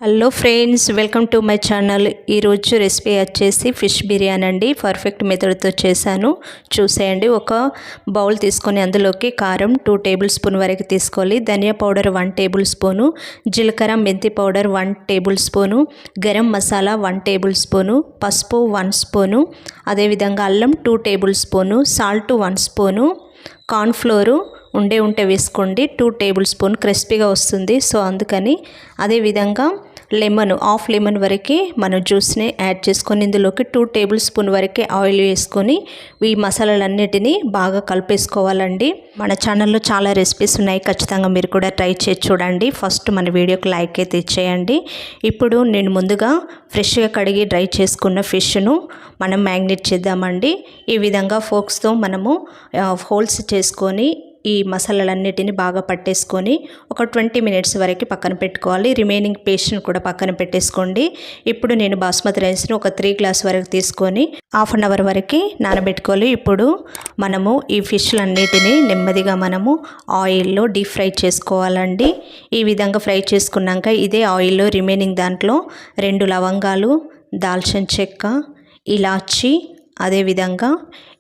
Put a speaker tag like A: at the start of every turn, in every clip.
A: Hello friends, welcome to my channel. ఈరోజు recipe వచ్చేసి fish biryani అండి. పర్ఫెక్ట్ మెథడ్తో చేశాను, చూసేయండి. ఒక బౌల్ తీసుకొని అందులోకి కారం 2 టేబుల్ స్పూన్ వరకు తీసుకోవాలి, ధనియా పౌడర్ 1 టేబుల్ స్పూను, జీలకర్ర మెంతి powder 1 table spoon, garam masala 1 table spoon, పసుపు 1 స్పూను, అదేవిధంగా అల్లం 2 table spoon, salt 1 spoon, cornflour ఉంటే వేసుకోండి 2 టేబుల్ స్పూన్, క్రిస్పీగా వస్తుంది. సో అందుకని అదేవిధంగా లెమన్, హాఫ్ లెమన్ వరకు మనం జ్యూస్ని యాడ్ చేసుకొని ఇందులోకి 2 టేబుల్ స్పూన్ వరకే ఆయిల్ వేసుకొని ఈ మసాలాలన్నిటినీ బాగా కలిపేసుకోవాలండి. మన ఛానల్లో చాలా రెసిపీస్ ఉన్నాయి, ఖచ్చితంగా మీరు కూడా ట్రై చేసి చూడండి. ఫస్ట్ మన వీడియోకి లైక్ అయితే ఇచ్చేయండి. ఇప్పుడు నేను ముందుగా ఫ్రెష్గా కడిగి డ్రై చేసుకున్న ఫిష్ను మనం మ్యాగ్నేట్ చేద్దామండి. ఈ విధంగా ఫోక్స్తో మనము హోల్స్ చేసుకొని ఈ మసాలాలన్నిటిని బాగా పట్టేసుకొని ఒక 20 మినిట్స్ వరకు పక్కన పెట్టుకోవాలి. రిమైనింగ్ పేస్ట్ని కూడా పక్కన పెట్టేసుకోండి. ఇప్పుడు నేను బాస్మతి రైస్ని ఒక 3 గ్లాస్ వరకు తీసుకొని హాఫ్ అన్ అవర్ వరకు నానబెట్టుకోవాలి. ఇప్పుడు మనము ఈ ఫిష్లన్నిటిని నెమ్మదిగా మనము ఆయిల్లో డీప్ ఫ్రై చేసుకోవాలండి. ఈ విధంగా ఫ్రై చేసుకున్నాక ఇదే ఆయిల్లో రిమైనింగ్ దాంట్లో 2 లవంగాలు, దాల్చిన చెక్క, ఇలాచి, అదేవిధంగా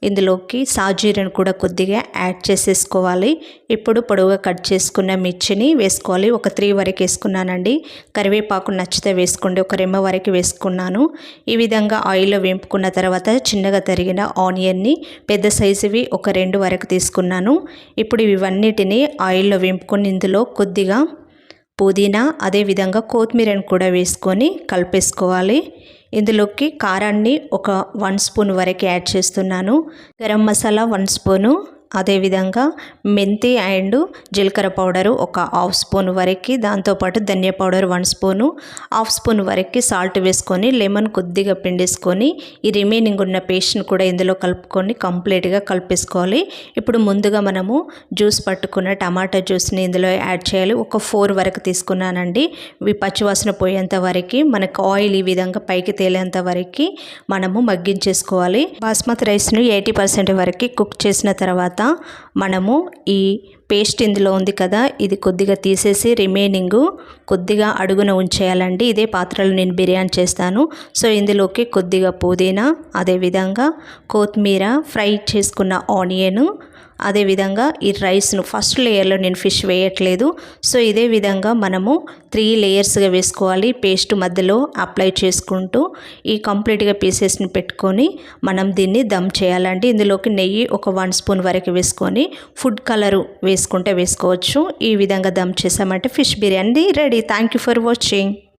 A: ఇందులోకి సాజీరను కూడా కొద్దిగా యాడ్ చేసేసుకోవాలి. ఇప్పుడు పొడవుగా కట్ చేసుకున్న మిర్చిని వేసుకోవాలి. ఒక 3 వరకు వేసుకున్నానండి. కరివేపాకు నచ్చితే వేసుకోండి, ఒక రెమ్మ వరకు వేసుకున్నాను. ఈ విధంగా ఆయిల్లో వేపుకున్న తర్వాత చిన్నగా తరిగిన ఆనియన్ని పెద్ద సైజువి ఒక 2 వరకు తీసుకున్నాను. ఇప్పుడు ఇవన్నిటిని ఆయిల్లో వేపుకొని ఇందులో కొద్దిగా పుదీనా, అదేవిధంగా కొత్తిమీరను కూడా వేసుకొని కలిపేసుకోవాలి. ఇందులోకి కారాన్ని ఒక 1 స్పూన్ వరకు యాడ్ చేస్తున్నాను. గరం మసాలా 1 స్పూను, అదేవిధంగా మెంతి అండ్ జీలకర్ర పౌడరు ఒక హాఫ్ స్పూన్ వరకు, దాంతోపాటు ధనియా పౌడర్ 1 స్పూను, హాఫ్ స్పూన్ వరకు సాల్ట్ వేసుకొని లెమన్ కొద్దిగా పిండేసుకొని ఈ రిమైనింగ్ ఉన్న పేస్ట్ని కూడా ఇందులో కలుపుకొని కంప్లీట్గా కలిపేసుకోవాలి. ఇప్పుడు ముందుగా మనము జ్యూస్ పట్టుకున్న టమాటా జ్యూస్ని ఇందులో యాడ్ చేయాలి. ఒక 4 వరకు తీసుకున్నానండి. ఇవి పచ్చివాసన పోయేంత వరకు, మనకు ఆయిల్ ఈ విధంగా పైకి తేలేంత వరకు మనము మగ్గించేసుకోవాలి. బాస్మతి రైస్ను 80% వరకు కుక్ చేసిన తర్వాత మనము ఈ పేస్ట్ ఇందులో ఉంది కదా, ఇది కొద్దిగా తీసేసి రిమైనింగ్ కొద్దిగా అడుగున ఉంచేయాలండి. ఇదే పాత్రలో నేను బిర్యానీ చేస్తాను. సో ఇందులోకి కొద్దిగా పుదీనా, అదేవిధంగా కొత్తిమీర, ఫ్రై చేసుకున్న ఆనియన్, అదేవిధంగా ఈ రైస్ను ఫస్ట్ లేయర్లో నేను ఫిష్ వేయట్లేదు. సో ఇదే విధంగా మనము 3 లేయర్స్గా వేసుకోవాలి. పేస్ట్ మధ్యలో అప్లై చేసుకుంటూ ఈ కంప్లీట్గా పీసెస్ని పెట్టుకొని మనం దీన్ని దమ్ చేయాలండి. ఇందులోకి నెయ్యి ఒక 1 స్పూన్ వరకు వేసుకొని ఫుడ్ కలరు వేసుకుంటే వేసుకోవచ్చు. ఈ విధంగా దమ్ చేసామంటే fish biryani ready. Thank you for watching.